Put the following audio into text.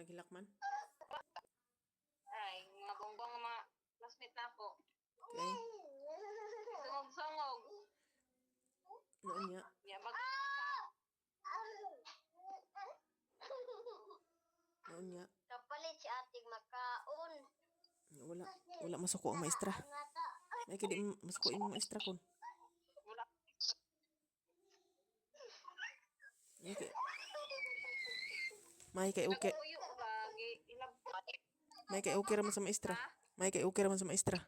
naghilak man. Ay, mga bongbong mga classmate na ako. Kay, Sungog-sungog. noon niya. Ya, Noon niya. Kapalit si ating makaon. Wala masuko ang maestra. May kadi masuko yung maestra kon. Wala. May kay okay. Nagtuyo lagi. Ilab. May kay okay raman sa maestra. May kay okay raman sa maestra.